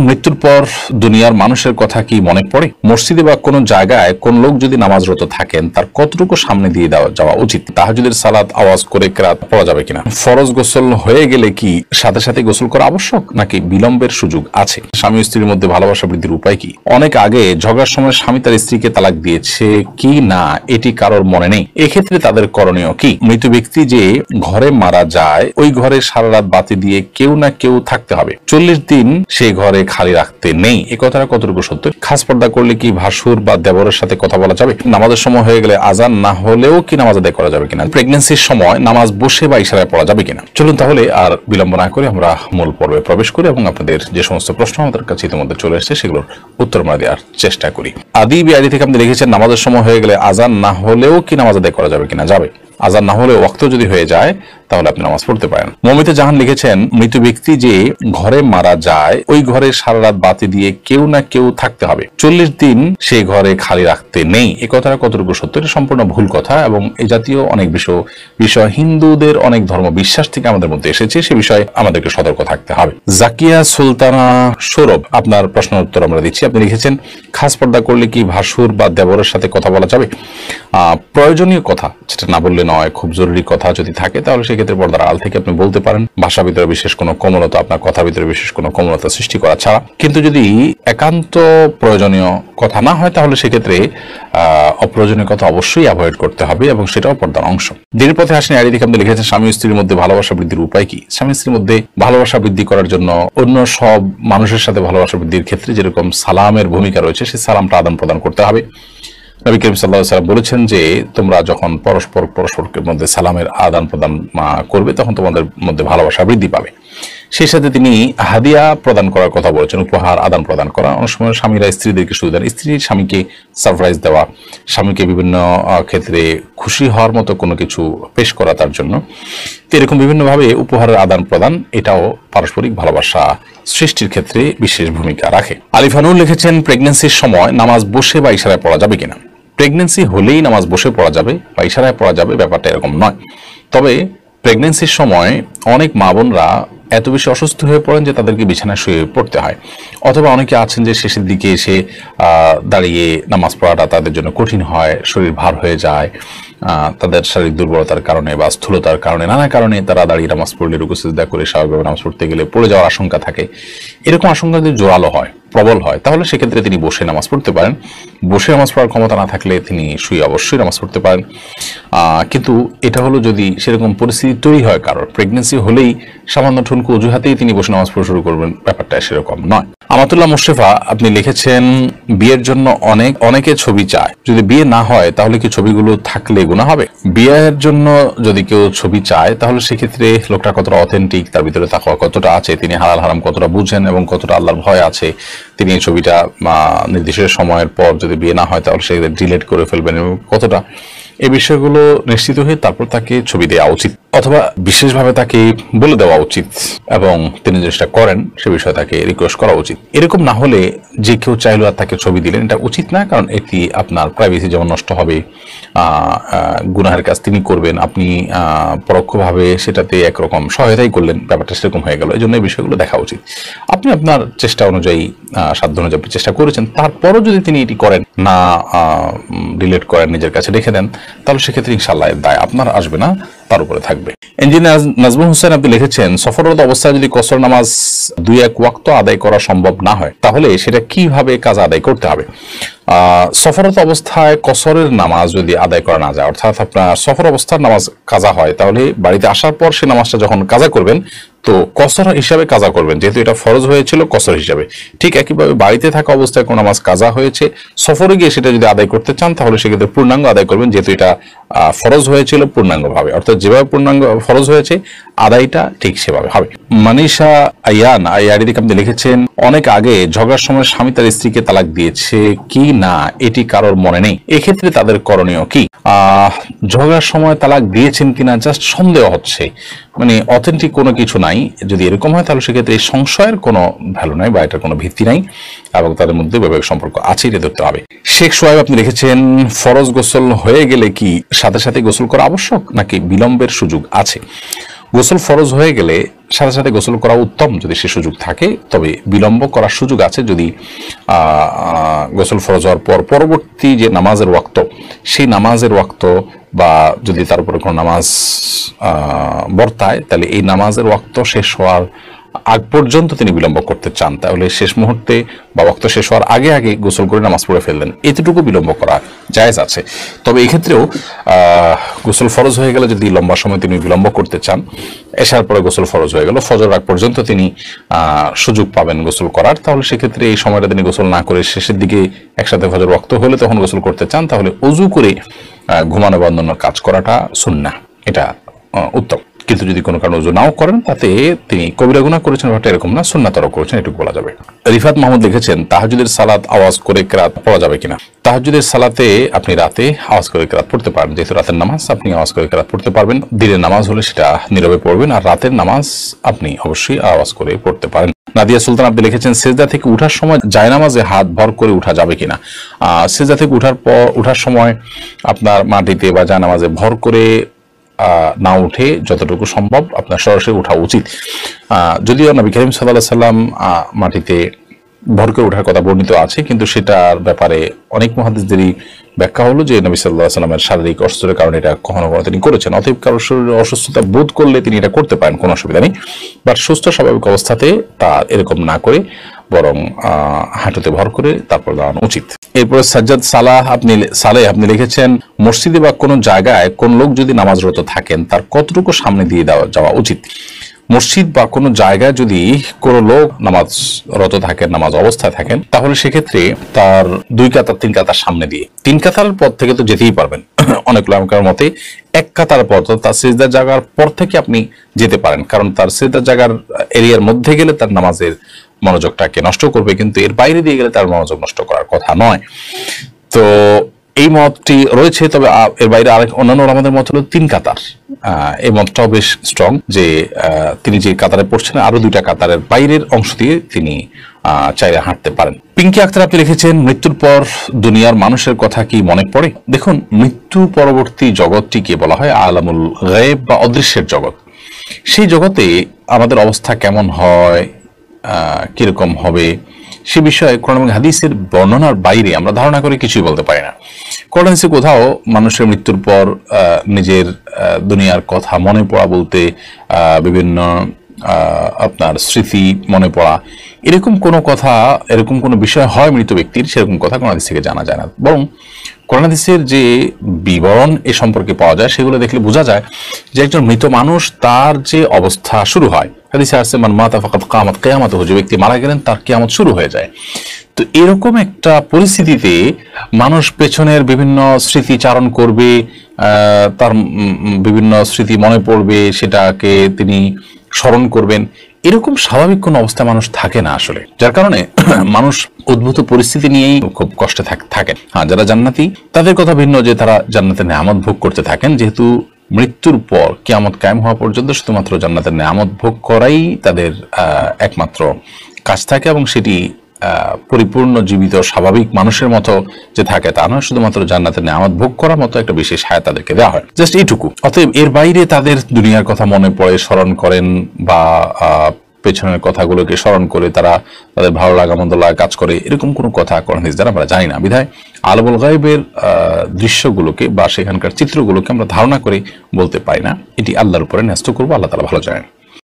মৃত্যুর পর দুনিয়ার মানুষের কথা কি মনে পড়ে? মসজিদে বা কোনো জায়গায় কোন লোক যদি নামাজরত থাকেন তার কতটুকু সামনে দিয়ে যাওয়া উচিত? তাহাজ্জুদের সালাত আওয়াজ করে কেরাত পড়া যাবে কিনা? ফরজ গোসল হয়ে গেলে কি সাথে সাথে গোসল করা আবশ্যক নাকি বিলম্বের সুযোগ আছে? স্বামী স্ত্রীর মধ্যে ভালোবাসা বৃদ্ধির উপায় কি? অনেক আগে ঝগড়ার সময় স্বামী তার স্ত্রীকে তালাক দিয়েছে কি না এটি কারোর মনে নেই, এক্ষেত্রে তাদের করণীয় কি? মৃত ব্যক্তি যে ঘরে মারা যায় ওই ঘরে সারা রাত বাতি দিয়ে কেউ না কেউ থাকতে হবে, 40 দিন সেই ঘরে খালি রাখতে নেই, এ কথাটা কতটুকু সত্য? খাস পর্দা করলে কি ভাসুর বা দেবরের সাথে কথা বলা যাবে? নামাজের সময় হয়ে গেলে আজান না হলেও কি নামাজ আদায় করা যাবে কিনা? প্রেগন্যান্সির সময় নামাজ বসে বা ইশারায় পড়া যাবে কিনা? চলুন তাহলে আর বিলম্ব না করে আমরা মূল পর্বে প্রবেশ করি এবং আপনাদের যে সমস্ত প্রশ্ন আমাদের কাছে ইতিমধ্যে চলে এসেছে সেগুলোর উত্তর আমরা দেওয়ার চেষ্টা করি। আদি থেকে আপনি লিখেছেন নামাজের সময় হয়ে গেলে আজান না হলেও কি নামাজ আদায় করা যাবে কিনা? যাবে। আজান না হলে ওয়াক্ত যদি হয়ে যায় তাহলে আপনি নামাজ পড়তে পারেন। মমিতা জাহান লিখেছেন মৃত ব্যক্তি যে ঘরে মারা যায় ওই ঘরে সারা রাত বাতি দিয়ে কেউ না কেউ থাকতে হবে, 40 দিন সেই ঘরে খালি রাখতে নেই, এ কথাটা কতটুকু সত্য? এটা সম্পূর্ণ ভুল কথা এবং এই জাতীয় অনেক বিষয় হিন্দুদের অনেক ধর্ম বিশ্বাস থেকে আমাদের মধ্যে এসেছে, সে বিষয়ে আমাদেরকে সতর্ক থাকতে হবে। জাকিয়া সুলতানা সৌরভ আপনার প্রশ্নের উত্তর আমরা দিচ্ছি। আপনি লিখেছেন খাস পর্দা করলে কি ভাসুর বা দেবরের সাথে কথা বলা যাবে? প্রয়োজনীয় কথা যেটা না বললে নয়, খুব জরুরি কথা যদি থাকে তাহলে সেক্ষেত্রে পর্দার আড়াল থেকে আপনি বলতে পারেন, ভাষা ভিতরে বিশেষ কোনো কোমলতা, আপনার কথার ভিতরে বিশেষ কোনো কোমলতা সৃষ্টি করা ছাড়া। কিন্তু যদি একান্ত প্রয়োজনীয় কথা না হয় তাহলে সেক্ষেত্রে অপ্রয়োজনীয় কথা অবশ্যই অ্যাভয়েড করতে হবে এবং সেটাও পর্দার অংশ। দিনের পথে আসেন আইডি থেকে আপনি লিখেছেন স্বামী স্ত্রীর মধ্যে ভালোবাসা বৃদ্ধির উপায় কি? স্বামী স্ত্রীর মধ্যে ভালোবাসা বৃদ্ধি করার জন্য অন্য সব মানুষের সাথে ভালোবাসা বৃদ্ধির ক্ষেত্রে যেরকম সালামের ভূমিকা রয়েছে সেই সালামটা আদান প্রদান করতে হবে। নবী করিম সাল্লাল্লাহু আলাইহি ওয়াসাল্লাম বলেছেন যে তোমরা যখন পরস্পরের মধ্যে সালামের আদান প্রদান করবে তখন তোমাদের মধ্যে ভালোবাসা বৃদ্ধি পাবে। সেই সাথে তিনি হাদিয়া প্রদান করার কথা বলেছেন, উপহার আদান প্রদান করা। অনেক সময় স্বামীরা স্ত্রীদেরকে সুযোগ দেন, স্ত্রী স্বামীকে সারপ্রাইজ দেওয়া, স্বামীকে বিভিন্ন ক্ষেত্রে খুশি হওয়ার মতো কোনো কিছু পেশ করা তার জন্য। তো এরকম বিভিন্নভাবে উপহারের আদান প্রদান এটাও পারস্পরিক ভালোবাসা সৃষ্টির ক্ষেত্রে বিশেষ ভূমিকা রাখে। আলিফানুর লিখেছেন প্রেগন্যান্সির সময় নামাজ বসে বা ইশারায় পড়া যাবে কিনা? প্রেগন্যান্সি হলেই নামাজ বসে পড়া যাবে বা ইশারায় পড়া যাবে ব্যাপারটা এরকম নয়। তবে প্রেগন্যান্সির সময় অনেক মা বোনরা এত বেশি অসুস্থ হয়ে পড়েন যে তাদেরকে বিছানায় শুয়ে পড়তে হয়, অথবা অনেকে আছেন যে শেষের দিকে এসে দাঁড়িয়ে নামাজ পড়াটা তাদের জন্য কঠিন হয়, শরীর ভার হয়ে যায়, তাদের শারীরিক দুর্বলতার কারণে বা স্থূলতার কারণে নানা কারণে তারা দাঁড়িয়ে নামাজ পড়লে রুকু সিজদা করে স্বাভাবিকভাবে নামাজ পড়তে গেলে পড়ে যাওয়ার আশঙ্কা থাকে। এরকম আশঙ্কা যদি জোরালো হয়, প্রবল হয়, তাহলে সেক্ষেত্রে তিনি বসে নামাজ পড়তে পারেন। বসে নামাজ পড়ার ক্ষমতা না থাকলে তিনি শুয়ে অবশ্যই নামাজ পড়তে পারেন। কিন্তু এটা হলো যদি সেরকম পরিস্থিতি তৈরি হয়, কারোর প্রেগনেন্সি হলেই সামান্য ঠুনকো অজুহাতেই তিনি বসে নামাজ পড়া শুরু করবেন, ব্যাপারটা সেরকম নয়। আমাতুল্লাহ মুশরিফা আপনি লিখেছেন বিয়ের জন্য অনেকে ছবি চায়, যদি বিয়ে না হয় তাহলে কি ছবিগুলো থাকলে গুনাহ হবে? বিয়ের জন্য যদি কেউ ছবি চায় তাহলে সেক্ষেত্রে লোকটা কতটা অথেন্টিক, তার ভিতরে তাকওয়া কতটা আছে, তিনি হালাল হারাম কতটা বুঝেন এবং কতটা আল্লাহর ভয় আছে, তিনি এই ছবিটা নির্দিষ্ট সময়ের পর যদি বিয়ে না হয় তাহলে সেক্ষেত্রে ডিলিট করে ফেলবেন এবং কতটা, এই বিষয়গুলো নিশ্চিত হয়ে তারপর তাকে ছবি দেওয়া উচিত অথবা বিশেষভাবে তাকে বলে দেওয়া উচিত এবং তিনি যেটা করেন সে বিষয়ে তাকে রিকোয়েস্ট করা উচিত। এরকম না হলে যে কেউ চাইলো আর তাকে ছবি দিলেন, এটা উচিত না, কারণ এটি আপনার প্রাইভেসি যেমন নষ্ট হবে, গুনাহের কাজ তিনি করবেন, আপনি পরোক্ষভাবে সেটাতে একরকম সহায়তাই করলেন, ব্যাপারটা সেরকম হয়ে গেল। এই জন্য এই বিষয়গুলো দেখা উচিত। আপনি আপনার চেষ্টা অনুযায়ী সাধ্য অনুযায়ী চেষ্টা করেছেন, তারপরও যদি তিনি এটি করেন না, ডিলিট করেন, নিজের কাছে রেখে দেন, তাহলে সেক্ষেত্রে ইনশাআল্লাহ এর দায় আপনার আসবে না, তার উপরে থাকবে। ইঞ্জিনিয়ার নাজমুল হোসেন আপনি লিখেছেন সফররত অবস্থায় যদি কসর নামাজ 2-1 ওয়াক্ত আদায় করা সম্ভব না হয় তাহলে সেটা কিভাবে কাজা আদায় করতে হবে? সফররত অবস্থায় কসরের নামাজ যদি আদায় করা না যায়, অর্থাৎ আপনার সফর অবস্থার নামাজ কাজা হয়, তাহলে বাড়িতে আসার পর সে নামাজটা যখন কাজা করবেন তো কসর হিসাবে কাজা করবেন, যেহেতু এটা ফরজ হয়েছিল কসর হিসাবে। ঠিক একইভাবে বাড়িতে থাকা অবস্থায় কোন নামাজ কাজা হয়েছে, সফরে গিয়ে সেটা যদি আদায় করতে চান তাহলে সেক্ষেত্রে পূর্ণাঙ্গ আদায় করবেন, যেহেতু এটা ফরজ হয়েছিল পূর্ণাঙ্গভাবে, অর্থাৎ যেভাবে পূর্ণাঙ্গ ফরজ হয়েছে আদায়টা ঠিক সেভাবে হবে। মানিশা আয়ান আইয়ারিদিকে আপনি লিখেছেন অনেক আগে ঝগড়ার সময় স্বামী তার স্ত্রীকে তালাক দিয়েছে কি না এটি কারোর মনে নেই, এক্ষেত্রে তাদের করণীয় কি? ঝগড়ার সময় তালাক দিয়েছেন কিনা জাস্ট সন্দেহ হচ্ছে, মানে অথেন্টিক কোনো কিছু নাই। যদি এরকম হয় তাহলে সেক্ষেত্রে এই সংশয়ের কোনো ভ্যালু নাই বা এটার কোনো ভিত্তি নাই এবং তাদের মধ্যে বৈবাহিক সম্পর্ক আছে, এটা ধরতে হবে। শেখ সোহাইব আপনি লিখেছেন ফরজ গোসল হয়ে গেলে কি সাথে সাথে গোসল করা আবশ্যক নাকি বিলম্বের সুযোগ আছে? গোসল ফরজ হয়ে গেলে সাথে সাথে গোসল করা উত্তম যদি সে সুযোগ থাকে, তবে বিলম্ব করার সুযোগ আছে যদি গোসল ফরজ হওয়ার পর পরবর্তী যে নামাজের ওয়াক্ত, সেই নামাজের ওয়াক্ত বা যদি তার উপরে কোনো নামাজ বর্তায়, তাহলে এই নামাজের ওয়াক্ত শেষ হওয়ার আগ পর্যন্ত তিনি বিলম্ব করতে চান, তাহলে শেষ মুহূর্তে বা ওয়াক্ত শেষ হওয়ার আগে আগে গোসল করে নামাজ পড়ে ফেললেন, এতটুকু বিলম্ব করা জায়েজ আছে। তবে এক্ষেত্রেও গোসল ফরজ হয়ে গেলে যদি লম্বা সময় তিনি বিলম্ব করতে চান, এশার পরে গোসল ফরজ হয়ে গেল, ফজর আগ পর্যন্ত তিনি সুযোগ পাবেন গোসল করার, তাহলে সেক্ষেত্রে এই সময়টা তিনি গোসল না করে শেষের দিকে একসাথে ফজর ওয়াক্ত হলে তখন গোসল করতে চান, তাহলে অজু করে ঘুমানো বা অন্যান্য কাজ করাটা সুন্নাহ, এটা উত্তম। কিন্তু যদি কোনো কারণে ওযু নাও করেন, তাতে তিনি কবিরা গুনাহ করেছেন ব্যাপারটা এরকম না, সুন্নাতর করেছেন, এটুকু বলা যাবে। রিফাত মাহমুদ লিখেছেন, তাহাজ্জুদের সালাত আওয়াজ করে কিরাত পড়া যাবে কিনা। তাহাজ্জুদের সালাতে আপনি রাতে আওয়াজ করে কিরাত পড়তে পারেন, যেহেতু রাতের নামাজ আপনি আওয়াজ করে কিরাত পড়তে পারবেন। দিনের নামাজ হলে সেটা নীরবে পড়বেন, আর রাতের নামাজ আপনি অবশ্যই আওয়াজ করে পড়তে পারেন। নাদিয়া সুলতান আপনি লিখেছেন, সেজদা থেকে উঠার সময় জায়নামাজে হাত ভর করে উঠা যাবে কিনা। সেজদা থেকে উঠার সময় আপনার মাটিতে বা জায়নামাজে ভর করে না উঠে যতটুকু সম্ভব আপনার সরাসরি ওঠা উচিত। যদিও নবী করিম সাল্লাল্লাহু আলাইহি সাল্লাম মাটিতে ভর করে ওঠার কথা বর্ণিত আছে, কিন্তু সেটার ব্যাপারে অনেক মুহাদ্দিসদেরই ব্যাখ্যা হলো যে নবী সাল্লাল্লাহু আলাইহি সাল্লামের শারীরিক অসুস্থতার কারণে এটা কখনো কখনো তিনি করেছেন, অতএব কারোর শরীরে অসুস্থতা বোধ করলে তিনি এটা করতে পারেন, কোনো অসুবিধা নেই। বাট সুস্থ স্বাভাবিক অবস্থাতে তার এরকম না করে বরং হাঁটুতে ভর করে তারপর দাঁড়ানো উচিত। এরপরে সাজ্জাদ সালেহ আপনি লিখেছেন, মসজিদে বা কোনো জায়গায় কোন লোক যদি নামাজরত থাকেন তার কতটুকু সামনে দিয়ে যাওয়া উচিত। মসজিদ বা কোনো জায়গায় যদি কোনো লোক নামাজরত থাকেন, নামাজ অবস্থায় থাকেন, তাহলে সেক্ষেত্রে তার 2 কাতার 3 কাতার সামনে দিয়ে, 3 কাতারের পর থেকে তো যেতেই পারবেন, অনেক উলামার মতে 1 কাতার পর, তার সিজদার জায়গার পর থেকে আপনি যেতে পারেন, কারণ তার সিজদার জায়গার এরিয়ার মধ্যে গেলে তার নামাজের মনোযোগটাকে নষ্ট করবে, কিন্তু এর বাইরে দিয়ে গেলে তার মনোযোগ নষ্ট করার কথা নয়। তো এই মতটি রয়েছে, তবে এর বাইরে আরেক অন্যান্য আমাদের মত হলো 3 কাতার। এই মতটাও বেশ স্ট্রং যে তিনি যে কাতারে পড়ছেন আরো 2টা কাতারের বাইরের অংশ দিয়ে তিনি চাইলে হাঁটতে পারেন। পিঙ্কি আক্তার আপনি লিখেছেন, মৃত্যুর পর দুনিয়ার মানুষের কথা কি মনে পড়ে। দেখুন, মৃত্যু পরবর্তী জগৎটিকে বলা হয় আলামুল গায়ব বা অদৃশ্যের জগৎ। সেই জগতে আমাদের অবস্থা কেমন হয়, কিরকম হবে, সে বিষয়ে কোরআন এবং হাদিসের বর্ণনার বাইরে আমরা ধারণা করে কিছুই বলতে পারি না। কোরআন হাদিসে কোথাও মানুষের মৃত্যুর পর নিজের দুনিয়ার কথা মনে পড়া বলতে বিভিন্ন আপনার স্মৃতি মনে পড়া, এরকম কোনো কথা, এরকম কোনো বিষয় হয় মৃত ব্যক্তির, সেরকম কথা কোরআন হাদিস থেকে জানা যায় না। বরং কোরআন হাদিসের যে বিবরণ এ সম্পর্কে পাওয়া যায়, সেগুলো দেখলে বোঝা যায় যে একজন মৃত মানুষ তার যে অবস্থা শুরু হয়, হাদিসে আসছে মান মাতা ফাকাদ কিয়ামাত কিয়ামাতুহু, যে ব্যক্তি মারা গেলেন তার কিয়ামত শুরু হয়ে যায়। তো এরকম একটা পরিস্থিতিতে মানুষ পেছনের বিভিন্ন স্মৃতি চারণ করবে, তার বিভিন্ন স্মৃতি মনে পড়বে, সেটাকে তিনি স্মরণ করবেন, এরকম স্বাভাবিক কোন অবস্থা মানুষ থাকে না আসলে, যার কারণে মানুষ উদ্ভূত পরিস্থিতি নিয়েই খুব কষ্টে থাকেন। হ্যাঁ, যারা জান্নাতি তাদের কথা ভিন্ন, যে তারা জান্নাতের নেয়ামত ভোগ করতে থাকেন, যেহেতু মৃত্যুর পর কিয়ামত কায়েম হওয়া পর্যন্ত শুধুমাত্র জান্নাতের নেয়ামত ভোগ করাই তাদের একমাত্র কাজ থাকে, এবং সেটি পরিপূর্ণ জীবিত স্বাভাবিক মানুষের মতো যে থাকে তা নয়, শুধুমাত্র জান্নাতের নেয়ামত ভোগ করার মতো একটা বিশেষ হায়াত তাদেরকে দেওয়া হয়, জাস্ট এইটুকু। অতএব এর বাইরে তাদের দুনিয়ার কথা মনে পড়ে, স্মরণ করেন, বা পেছনের কথাগুলোকে স্মরণ করে তারা তাদের ভালো লাগা মন্দ লাগা কাজ করে, এরকম কোনো কথা কোরআন হাদিস দ্বারা আমরা জানি না। বিধায় আলামুল গায়বের দৃশ্যগুলোকে বা সেখানকার চিত্রগুলোকে আমরা ধারণা করে বলতে পারি না, এটি আল্লাহর উপরে ন্যস্ত করবো, আল্লাহ তাআলা ভালো জানেন।